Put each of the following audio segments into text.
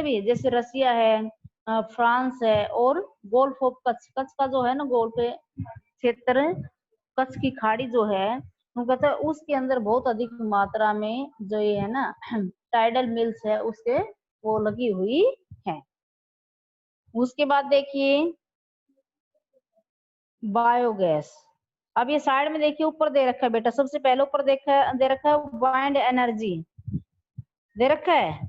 भी जैसे रसिया है, फ्रांस है और गोल्फ ऑफ कच्छ, कच्छ का जो है ना गोल्फ क्षेत्र, कच्छ की खाड़ी जो है वो कहते हैं उसके अंदर बहुत अधिक मात्रा में जो ये है ना टाइडल मिल्स है उसके वो लगी हुई है। उसके बाद देखिए बायोगैस। अब ये साइड में देखिए ऊपर दे रखा है बेटा, सबसे पहले ऊपर दे रखा है वाइंड एनर्जी दे रखा है।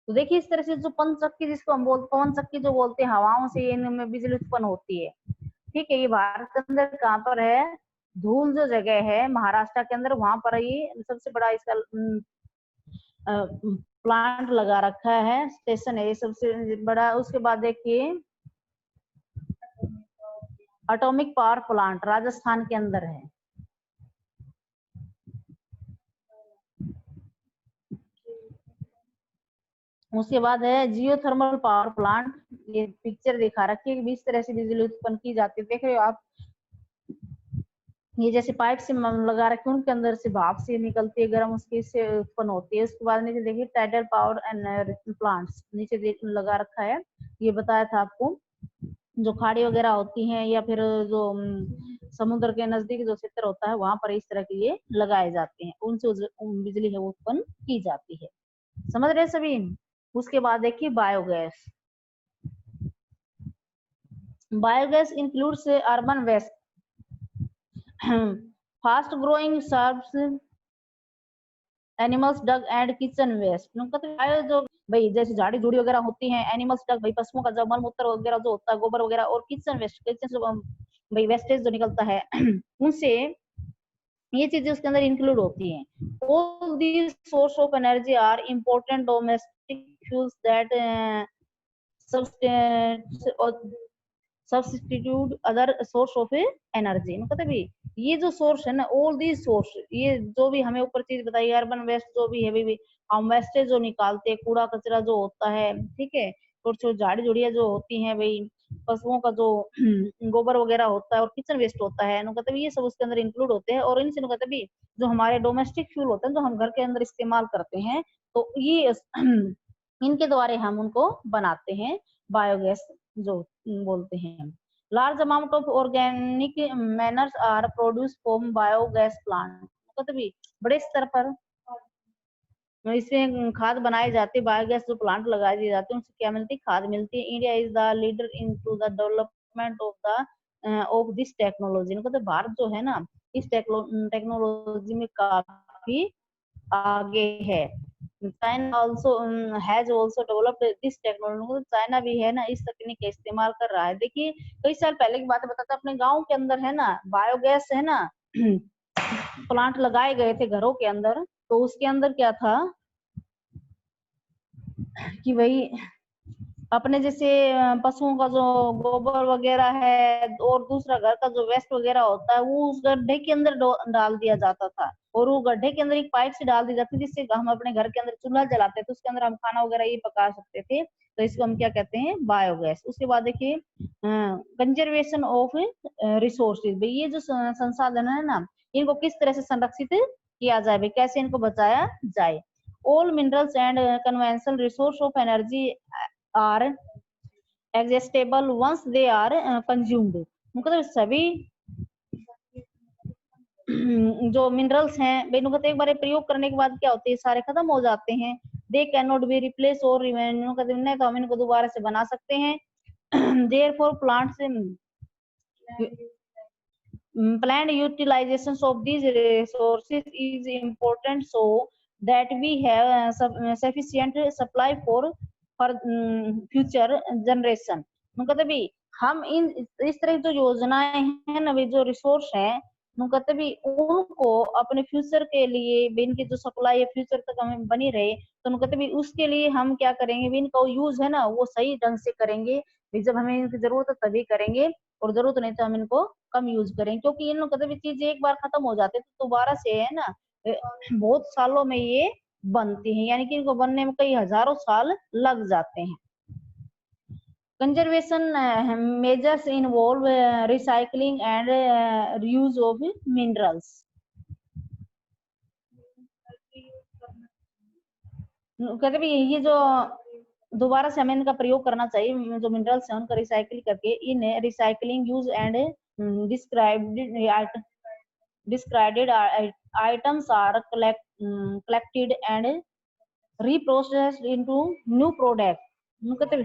तो देखिए इस तरह से जो पंचचक्की जिसको हम पवन चक्की जो बोलते हैं, हवाओं से इनमें बिजली उत्पन्न होती है। ठीक है, ये भारत के अंदर कहाँ पर है, धूल जो जगह है महाराष्ट्र के अंदर, वहां पर ये सबसे बड़ा इसका प्लांट लगा रखा है, स्टेशन है ये सबसे बड़ा। उसके बाद देखिए एटॉमिक पावर प्लांट राजस्थान के अंदर है। उसके बाद है जियोथर्मल पावर प्लांट, ये पिक्चर दिखा रखी है कि इस तरह से बिजली उत्पन्न की जाती है। देख रहे हो आप, ये जैसे पाइप से लगा रखे उनके अंदर से भाप से निकलती है गर्म, उसकी से उत्पन्न होती है। उसके बाद नीचे देखिए टाइडल पावर एंड प्लांट्स नीचे लगा रखा है। ये बताया था आपको, जो खाड़ी वगैरह होती हैं या फिर जो समुद्र के नजदीक जो क्षेत्र होता है वहां पर इस तरह के ये लगाए जाते हैं, उनसे बिजली है वो उत्पन्न की जाती है। समझ रहे सभी। उसके बाद देखिए biogas. Biogas includes urban waste, fast growing shrubs animals dung and kitchen waste. जो भाई जैसे झाड़ी झूड़ी वगैरह होती हैं, एनिमल्स डग भाई पशुओं का जो मल मूत्र वगैरह जो होता है, गोबर वगैरह, और किचन वेस्ट, किचन जो भाई वेस्टेज जो निकलता है उनसे ये चीजें उसके अंदर इंक्लूड होती हैं। All these source of energy are important domestic fuels that substitute other source of energy. मतलब ये जो सोर्स है ना, ऑल दीज सोर्स, ये जो भी हमें ऊपर चीज बताई, अर्बन वेस्ट जो भी है भाई, हम वेस्टेज जो निकालते हैं, कूड़ा कचरा जो होता है, ठीक है, और जो झाड़ी झुड़िया जो होती हैं भाई, पशुओं का जो गोबर वगैरह होता है, और किचन वेस्ट होता है, मतलब ये सब उसके अंदर इंक्लूड होते हैं। और इनसे मतलब जो हमारे डोमेस्टिक फ्यूल होते हैं जो हम घर के अंदर इस्तेमाल करते हैं, तो ये इनके द्वारा हम उनको बनाते हैं, बायोगैस जो बोलते हैं। Large amount of organic manures are produce from biogas plant, मतलब बड़े स्तर पर इसमें खाद बनाए जाते हैं। बायोगैस जो प्लांट लगाए दिए जाते हैं उनसे क्या मिलती है, खाद मिलती है। India is the leader in to the development of this technology, मतलब भारत जो है ना इस टेक्नोलॉजी में काफी आगे है। China also has also developed this technology, China भी है ना इस तकनीक का इस्तेमाल कर रहा है। देखिए कई साल पहले की बात बताता, अपने गांव के अंदर है ना बायोगैस है ना प्लांट लगाए गए थे घरों के अंदर। तो उसके अंदर क्या था कि भाई अपने जैसे पशुओं का जो गोबर वगैरह है और दूसरा घर का जो वेस्ट वगैरह होता है वो उस गड्ढे के अंदर डाल दिया जाता था, और वो गड्ढे के अंदर एक पाइप से डाल दी जाती थी, जिससे हम अपने घर के अंदर चूल्हा जलाते थे, उसके अंदर हम खाना वगैरह ये पका सकते थे। तो इसको हम क्या कहते हैं, बायोगैस। उसके बाद देखिए कंजर्वेशन ऑफ रिसोर्सेज, भाई ये जो संसाधन है ना इनको किस तरह से संरक्षित किया जाए, भाई कैसे इनको बचाया जाए। all minerals and conventional resource of energy are exhaustible once they are consumed, मतलब सभी जो मिनरल्स हैं भाई मतलब एक बार प्रयोग करने के बाद क्या होते हैं, सारे खत्म हो जाते हैं। They can not be replace और तो हम इनको दोबारा से बना सकते हैं। Therefore plants planned utilization of these resources is important so that we have sufficient supply for future generation। मतलब हम इन इस तरह की जो योजनाएं हैं ना, जो रिसोर्स है मतलब उनको अपने फ्यूचर के लिए इनकी जो सप्लाई है फ्यूचर तक हमें बनी रहे, तो मतलब उसके लिए हम क्या करेंगे, इनका यूज है ना वो सही ढंग से करेंगे। जब हमें इनकी जरूरत है तभी करेंगे, और जरूरत नहीं तो हम इनको कम यूज करें, क्योंकि इन कभी भी चीजें एक बार खत्म हो जाती है तो दोबारा से है ना बहुत सालों में ये बनती हैं, यानी कि इनको बनने में कई हजारों साल लग जाते हैं। Conservation measures involve recycling and reuse of minerals. कहते भी ये जो दोबारा से हमें इनका प्रयोग करना चाहिए, जो मिनरल्स हैं उनका रिसाइकिल करके। In recycling use and discarded items are collected and reprocessed into new product। मतलब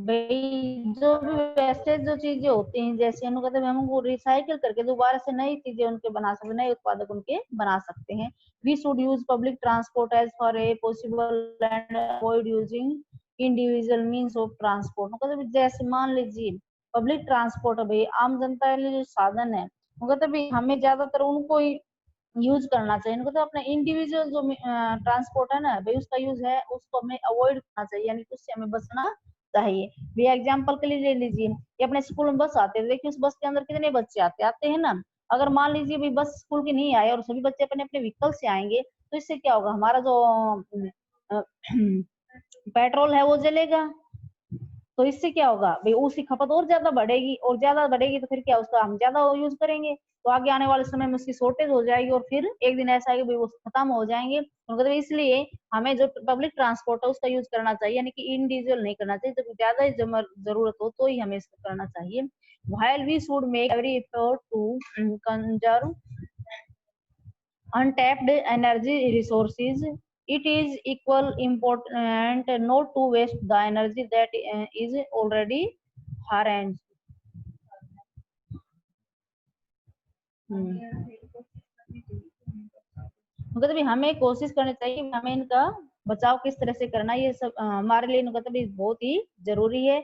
भाई जो भी वेस्टेज जो चीजें होती हैं, जैसे हम कहते हैं हम उनको रिसाइकिल करके दोबारा से नई चीजें उनके बना सकते, नए उत्पादक उनके बना सकते हैं। We should use public transport as far a possible and avoid using individual means of transport. मतलब जैसे मान लीजिए पब्लिक ट्रांसपोर्ट है भाई, आम जनता के लिए जो साधन है, मतलब हमें ज्यादातर उनको ही यूज करना चाहिए। इनको तो अपना इंडिविजुअल जो ट्रांसपोर्ट है ना भाई, उसका यूज है उसको हमें अवॉइड करना चाहिए, यानी कि उससे हमें बचना चाहिए। भैया एग्जाम्पल के लिए ले लीजिए कि अपने स्कूल में बस आते हैं, देखिए उस बस के अंदर कितने बच्चे आते आते हैं ना। अगर मान लीजिए भाई बस स्कूल की नहीं आए और सभी बच्चे अपने अपने व्हीकल से आएंगे, तो इससे क्या होगा, हमारा जो पेट्रोल है वो जलेगा। तो इससे क्या होगा भाई, उसकी खपत और ज्यादा बढ़ेगी, और ज्यादा बढ़ेगी तो फिर क्या, उसका हम ज्यादा यूज करेंगे, तो आगे आने वाले समय में उसकी शॉर्टेज हो जाएगी, और फिर एक दिन ऐसा है कि भाई वो खत्म हो जाएंगे। तो मतलब इसलिए हमें जो पब्लिक ट्रांसपोर्ट है उसका यूज करना चाहिए, यानी कि इंडिविजुअल नहीं करना चाहिए। जब ज्यादा जरूरत हो तो ही हमें इसको करना चाहिए। while we should make every effort to conserve untapped energy resources, it is equal important not to waste the energy that is already harnessed। मतलब हमें कोशिश करनी चाहिए, हमें इनका बचाव किस तरह से करना, ये सब हमारे लिए मतलब बहुत ही जरूरी है।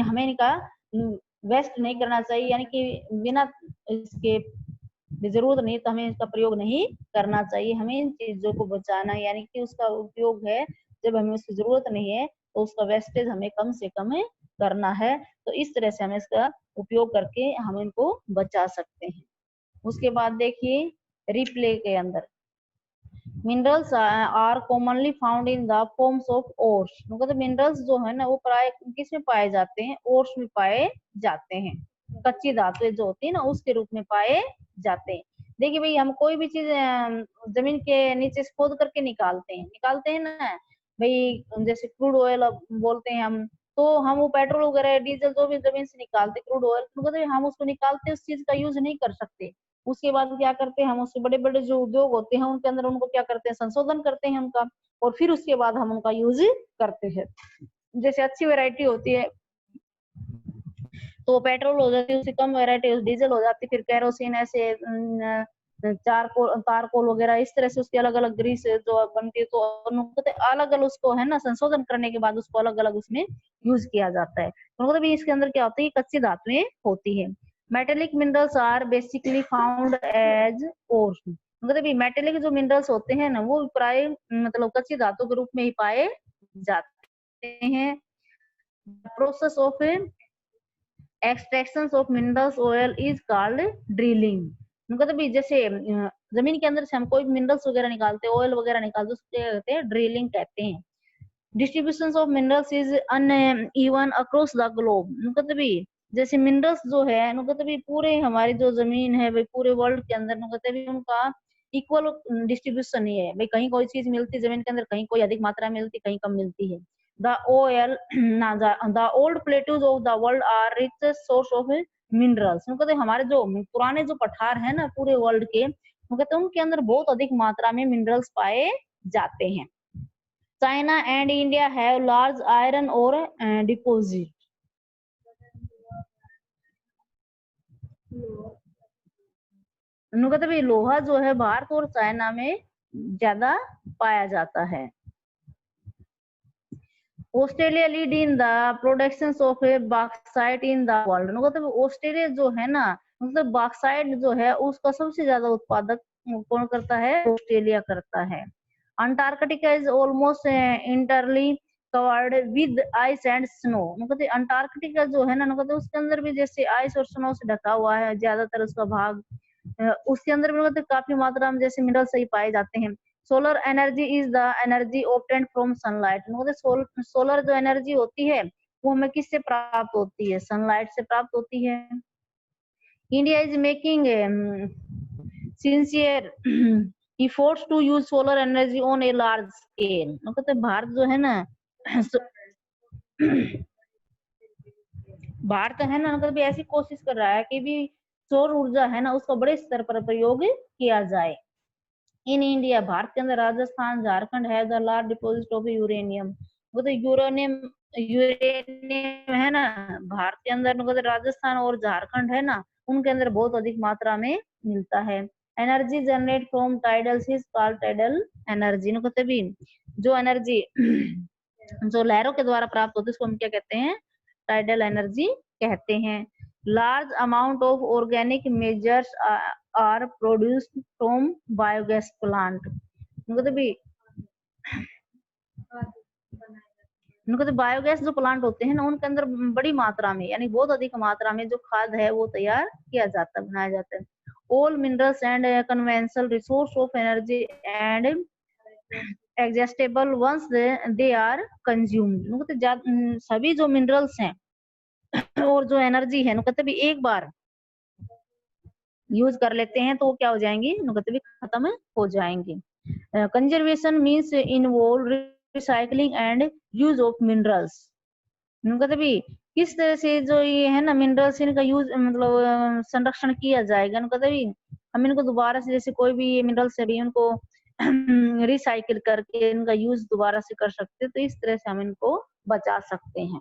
हमें इनका वेस्ट नहीं करना चाहिए, यानी कि बिना इसके जरूरत नहीं तो हमें इसका प्रयोग नहीं करना चाहिए। हमें इन चीजों को बचाना है, यानी कि उसका उपयोग है जब हमें उसकी जरूरत नहीं है तो उसका वेस्टेज हमें कम से कम करना है। तो इस तरह से हमें इसका उपयोग करके हम इनको बचा सकते हैं। उसके बाद देखिए रिप्ले के अंदर minerals are commonly found in the forms of ores. मतलब मिनरल्स जो है ना वो प्राय किस में पाए जाते हैं, ओर्स में पाए जाते हैं। कच्ची धातुएं जो होती है ना उसके रूप में पाए जाते हैं। देखिए भाई हम कोई भी चीज जमीन के नीचे से खोद करके निकालते हैं ना भाई, जैसे क्रूड ऑयल बोलते हैं हम, तो हम वो पेट्रोल वगैरह डीजल जो भी जमीन से निकालते क्रूड ऑयल, मतलब हम उसको निकालते उस चीज का यूज नहीं कर सकते। उसके बाद क्या करते हैं हम, उससे बड़े बड़े जो उद्योग होते हैं उनके अंदर उनको क्या करते हैं, संशोधन करते हैं उनका, और फिर उसके बाद हम उनका यूज करते हैं। जैसे अच्छी वैरायटी होती है तो पेट्रोल हो जाती है, उससे कम वैरायटी डीजल हो जाती है, फिर कैरोसिन ऐसे चारकोल तारकोल वगैरह इस तरह से उसकी अलग अलग ग्रीस जो बनती है, तो अलग अलग उसको है ना संशोधन करने के बाद उसको अलग अलग उसमें यूज किया जाता है। तो मतलब इसके अंदर क्या होती है, कच्ची धातुएं होती है। Metallic minerals are basically found as ores. मतलब ये मेटेलिक जो मिनरल्स होते हैं ना वो प्राय मतलब कच्ची धातु के रूप में ही पाए जाते हैं। Process of extraction of minerals oil is called drilling. मतलब जैसे जमीन के अंदर से हम कोई मिनरल्स वगैरह निकालते हैं, ऑयल वगैरह निकालते हैं, उसको कहते हैं ड्रिलिंग कहते हैं। Distribution of minerals is uneven across the globe. मतलब जैसे मिनरल्स जो है मतलब पूरे हमारी जो जमीन है भाई पूरे वर्ल्ड के अंदर मतलब उनका इक्वल डिस्ट्रीब्यूशन ही है भाई, कहीं कोई चीज मिलती है जमीन के अंदर, कहीं कोई अधिक मात्रा में मिलती, कहीं कम मिलती है। The oil the old plateaus of the world are richest source of minerals. मतलब हमारे जो पुराने जो पठार है ना पूरे वर्ल्ड के, कहते हैं उनके अंदर बहुत अधिक मात्रा में मिनरल्स पाए जाते हैं। China and India have large iron और डिपोजिट। कहते भाई लोहा जो है भारत और चाइना में ज्यादा पाया जाता है। Australia lead in the production of A bauxite in the world. मतलब ऑस्ट्रेलिया जो है ना मतलब बॉक्साइट जो है उसका सबसे ज्यादा उत्पादक कौन करता है, ऑस्ट्रेलिया करता है। Antarctica is almost इंटरली covered with ice and snow. मतलब अंटार्कटिका जो है ना मतलब उसके अंदर भी जैसे आइस और स्नो से ढका हुआ है ज्यादातर उसका भाग, उसके अंदर भी मतलब काफी मात्रा में जैसे मिनरल सही पाए जाते हैं। Solar energy is the energy obtained from sunlight. मतलब सोलर जो एनर्जी होती है वो हमें किससे प्राप्त होती है, सनलाइट से प्राप्त होती है। India is making sincere efforts to use solar energy on a large scale। कहते भारत जो है ना भारत है ना मतलब ऐसी कोशिश कर रहा है कि भी सौर ऊर्जा है ना उसका बड़े स्तर पर प्रयोग किया जाए। इन इंडिया, भारत के अंदर राजस्थान झारखंड है the large deposit of uranium. वो तो यूरेनियम है ना भारत के अंदर मतलब राजस्थान और झारखंड है ना उनके अंदर बहुत अधिक मात्रा में मिलता है। Energy generate from tidal is called tidal energy. कहते भी जो एनर्जी जो लहरों के द्वारा प्राप्त होती है उसको हम क्या कहते हैं, टाइडल एनर्जी कहते हैं। Large amount of organic measures are produced from biogas plant. मतलब भी तो बायोगैस जो प्लांट होते हैं ना उनके अंदर बड़ी मात्रा में यानी बहुत अधिक मात्रा में जो खाद है वो तैयार किया जाता है, बनाया जाता है। All minerals and conventional resource of energy and exhaustible once they are consumed. तो सभी जो मिनरल्स हैं और जो एनर्जी है कहते भी एक बार यूज कर लेते हैं तो वो क्या हो जाएंगी, कहते भी खत्म हो जाएंगे। Conservation means involve recycling and use of minerals. कहते भी किस तरह से जो ये है ना मिनरल्स इनका यूज मतलब संरक्षण किया जाएगा। कहते भी हम इनको दोबारा से जैसे कोई भी मिनरल्स है भी उनको रिसाइकिल करके इनका यूज दोबारा से कर सकते हैं, तो इस तरह से हम इनको बचा सकते हैं।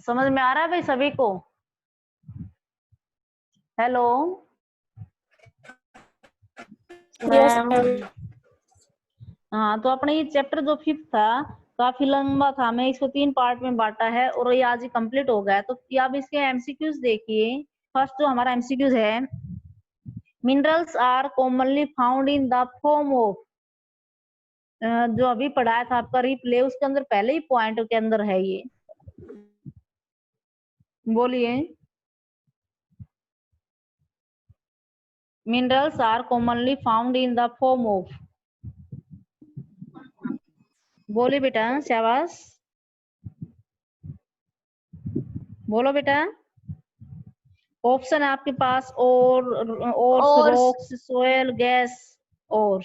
समझ में आ रहा है भाई सभी को? हेलो हाँ, तो अपने ये चैप्टर जो 5th था काफी लंबा था, मैं इसको 3 पार्ट में बांटा है और ये आज ही कंप्लीट हो गया। तो आप इसके एमसीक्यूज देखिए। फर्स्ट जो हमारा एमसीक्यूज है, minerals are commonly found in the form of, जो अभी पढ़ाया था आपका रिप्ले उसके अंदर पहले ही पॉइंट के अंदर है ये, बोलिए। Minerals are commonly found in the form of, बोलिए बेटा शाबाश, बोलो बेटा। ऑप्शन है आपके पास और रॉक्स, सोयल, गैस और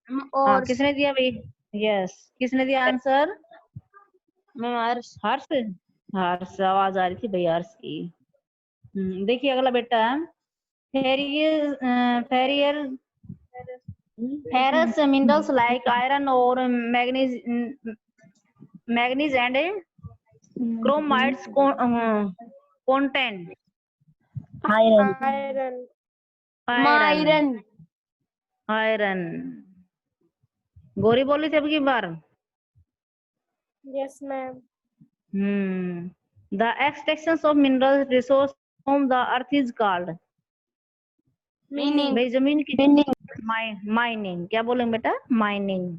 हाँ, किसने दिया भाई? यस, किसने दिया आंसर? हर्ष। हर्ष आवाज आ रही थी भाई हर्ष की। देखिए अगला बेटा, फेरस मिनरल्स लाइक आयरन और manganese and chromides content iron. Gauri बोली थी अब की बार। Yes ma'am. The extraction of mineral resource from the earth is called, भाई जमीन की माइनिंग। क्या बोलेंगे बेटा? माइनिंग।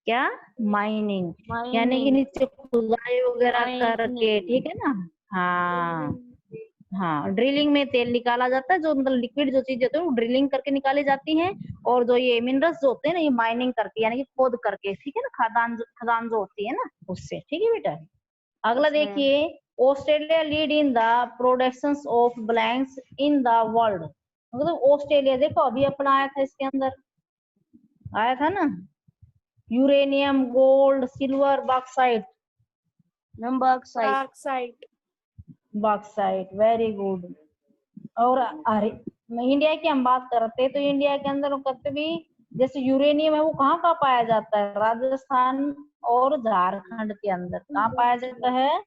क्या? माइनिंग, यानी कि नीचे खुदाई वगैरह करके, ठीक है ना। हाँ हाँ, ड्रिलिंग में तेल निकाला जाता है, जो मतलब लिक्विड जो चीज होती है वो ड्रिलिंग करके निकाली जाती है, और जो ये मिनरल्स जो होते हैं ना ये माइनिंग करके यानी कि खोद करके, ठीक है ना, खदान जो होती है ना उससे, ठीक है बेटा। अगला देखिए, Australia lead in the production of blanks in the world. मतलब ऑस्ट्रेलिया देखो अभी अपना आया था, इसके अंदर आया था ना, uranium, gold, silver, bauxite. Bauxite, very good. और अरे इंडिया की हम बात करते हैं तो इंडिया के अंदर कहते भी जैसे यूरेनियम है वो कहाँ कहाँ पाया जाता है? राजस्थान और झारखंड के अंदर। कहाँ पाया जाता है?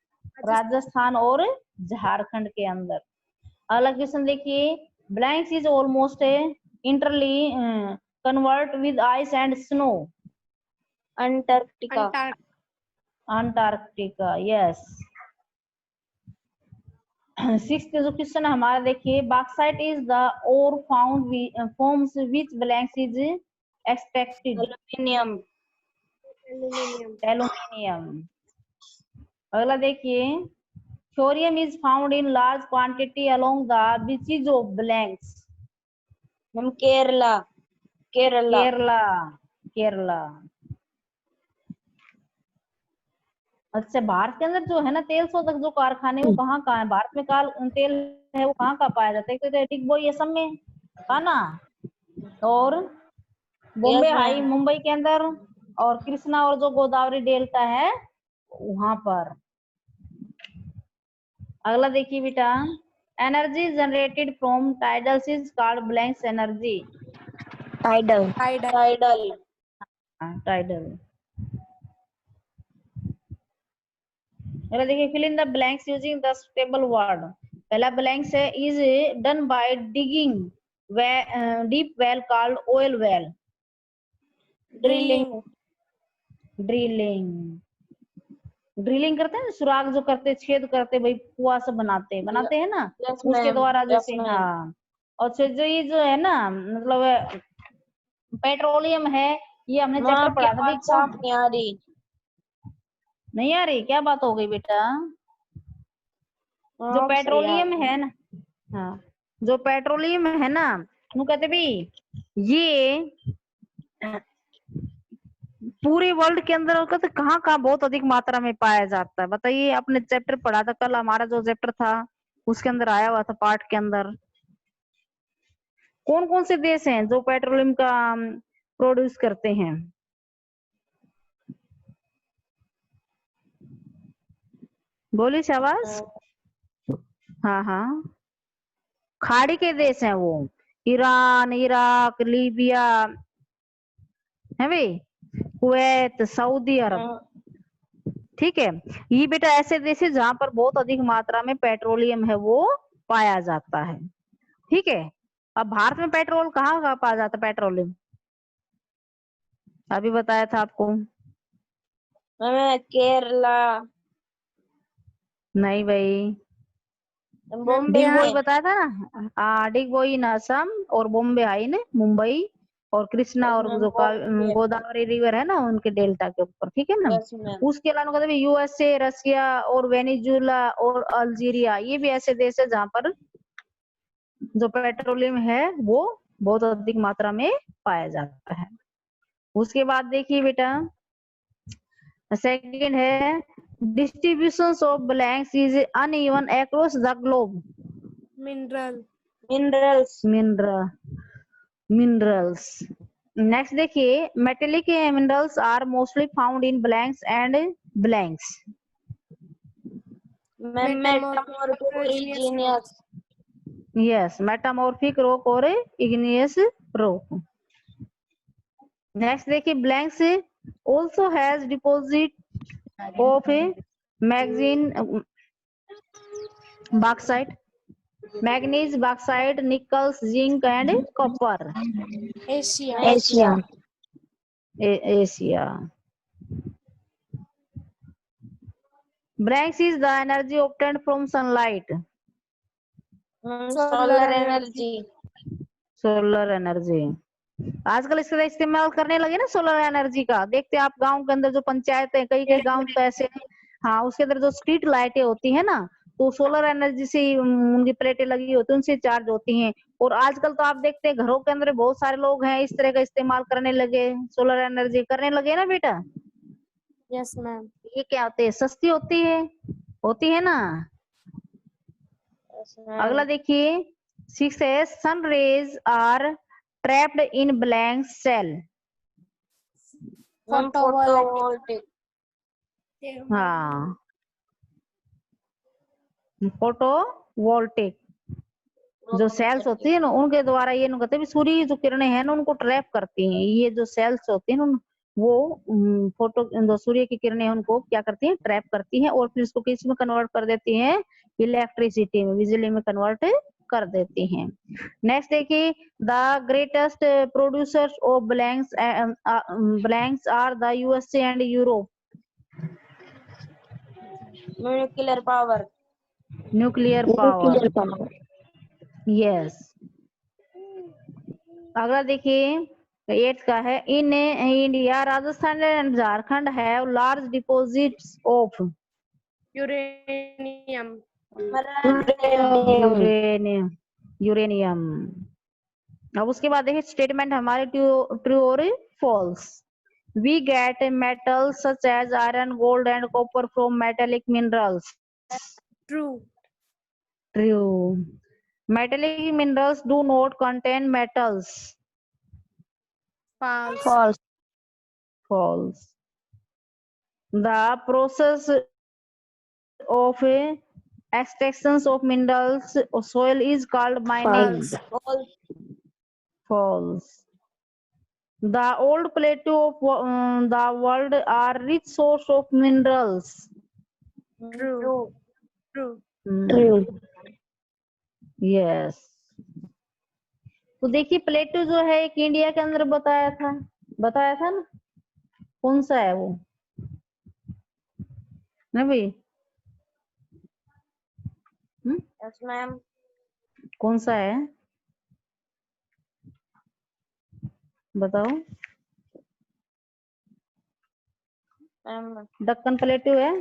राजस्थान और झारखंड के अंदर। अगला क्वेश्चन देखिए, blanks is almost entirely convert with ice and snow. Antarctica, yes. 6th जो क्वेश्चन हमारा देखिए, bauxite is the ore found forms which blanks is expected. Aluminium. अगला देखिए, thorium is found in large quantity along the beaches of blanks. Kerala. अच्छा, भारत के अंदर जो है ना तेल शोधक जो कारखाने वो कहाँ कहाँ है? भारत में तेल है वो कहाँ कहाँ पाया जाता है? तो डिगबोई असम में था ना, और Bombay Yes, high ma'am. Mumbai के अंदर, और कृष्णा और जो गोदावरी डेल्टा है वहां पर। अगला देखिए बेटा, energy generated from tidals is called blanks energy. Tidal. Tidal. Tidal. अगला देखिए, fill in the blanks using the suitable word. पहला ब्लैंक्स है, is done by digging deep well called oil well. Drilling. Drilling. Drilling करते हैं ना, सुराख जो करते, छेद करते, भाई कुआं से बनाते हैं ना, Yes, उसके ma'am. द्वारा Yes, जैसे, ma'am. हाँ। और जो ये जो है ना, मतलब पेट्रोलियम है, ये हमने मैम चैप्टर आपकी पढ़ा था भाई। आवाज साफ नहीं आ रही। नहीं आ रही? क्या बात हो गई बेटा? जो आप सही आ पेट्रोलियम रही। है ना, हाँ, जो पेट्रोलियम है ना, वो कहते भी ये पूरे वर्ल्ड के अंदर कहते कहाँ कहाँ बहुत अधिक मात्रा में पाया जाता है। बताइए, आपने चैप्टर पढ़ा था कल, हमारा जो चैप्टर था उसके अंदर आया हुआ था, पार्ट के अंदर कौन कौन से देश हैं जो पेट्रोलियम का प्रोड्यूस करते हैं? बोली शाबाश। हाँ हाँ, खाड़ी के देश हैं वो, ईरान, इराक, लीबिया है भाई, कुवैत, सऊदी अरब। ठीक है, ये बेटा ऐसे देश है जहां पर बहुत अधिक मात्रा में पेट्रोलियम है वो पाया जाता है। ठीक है, अब भारत में पेट्रोल कहाँ कहाँ पाया जाता है? पेट्रोलियम अभी बताया था आपको। मैम केरला, नहीं भाई, बॉम्बे डिगबोई में। बताया था ना, डिगबोई इन असम, और बॉम्बे हाई ने मुंबई, और कृष्णा यस और मैम, जो बॉम्बे। गोदावरी रिवर है ना, उनके डेल्टा के ऊपर। ठीक है ना। Yes ma'am. उसके अलावा कहते यूएसए, रसिया और वेनेजुएला और अल्जीरिया, ये भी ऐसे देश है जहां पर जो पेट्रोलियम है वो बहुत अधिक मात्रा में पाया जाता है। उसके बाद देखिए बेटा, सेकंड है, distribution of blanks is uneven across the globe. Minerals. Mineral, minerals. Next देखिए, metallic minerals are mostly found in blanks and blanks. Ma'am metamorphic or igneous. Yes, metamorphic rock और इग्नियस रॉक। नेक्स्ट देखिए, blanks also has deposit of a magazine bauxite, manganese, bauxite, nickels, zinc and copper. Asia. Asia. Blanks is the energy obtained from sunlight. Solar energy. Solar energy, आजकल इसका इस्तेमाल करने लगे ना solar energy का। देखते हैं आप गांव के अंदर जो पंचायत है, कई कई गांव तो ऐसे हैं, हाँ, उसके अंदर जो स्ट्रीट लाइटें होती है ना, तो सोलर एनर्जी से उनकी प्लेटें लगी होती है, उनसे चार्ज होती हैं। और आजकल तो आप देखते हैं घरों के अंदर बहुत सारे लोग हैं इस तरह का इस्तेमाल करने लगे, सोलर एनर्जी करने लगे ना बेटा। Yes ma'am. ये क्या होते हैं? सस्ती होती है ना। अगला देखिए, 6 है, sun rays are trapped in blank cell. Photovoltaic. हाँ, फोटोवोल्टिक जो सेल्स होती है ना, उनके द्वारा ये कहते हैं सूर्य की जो किरणें हैं ना, उनको ट्रैप करती हैं। ये जो सेल्स होती है ना, वो फोटो जो सूर्य की किरणें हैं उनको क्या करती हैं? ट्रैप करती हैं, और फिर इसको किस में कन्वर्ट कर देती हैं? इलेक्ट्रिसिटी में, बिजली में कन्वर्ट कर देती हैं। नेक्स्ट देखिए, the greatest producers of blanks are the USA and Europe. Nuclear power. Nuclear power, yes. अगला देखिए, 8 का है, in India Rajasthan and Jharkhand have large deposits of uranium. Uranium. Uranium. अब उसके बाद देखिए स्टेटमेंट हमारे ट्रू और false. We get metals such as iron, gold and copper from metallic minerals. True. True. Metallic minerals do not contain metals. False. false, False. The process of extractions of minerals or soil is called mining. false, False. False. The old plateau of the world are rich source of minerals. True. True. true, yes. तो देखिए प्लेटो जो है एक India के अंदर बताया था ना, कौन सा है वो ना भाई? Yes, ma'am. कौन सा है बताओ? Ma'am. दक्कन प्लेटो है।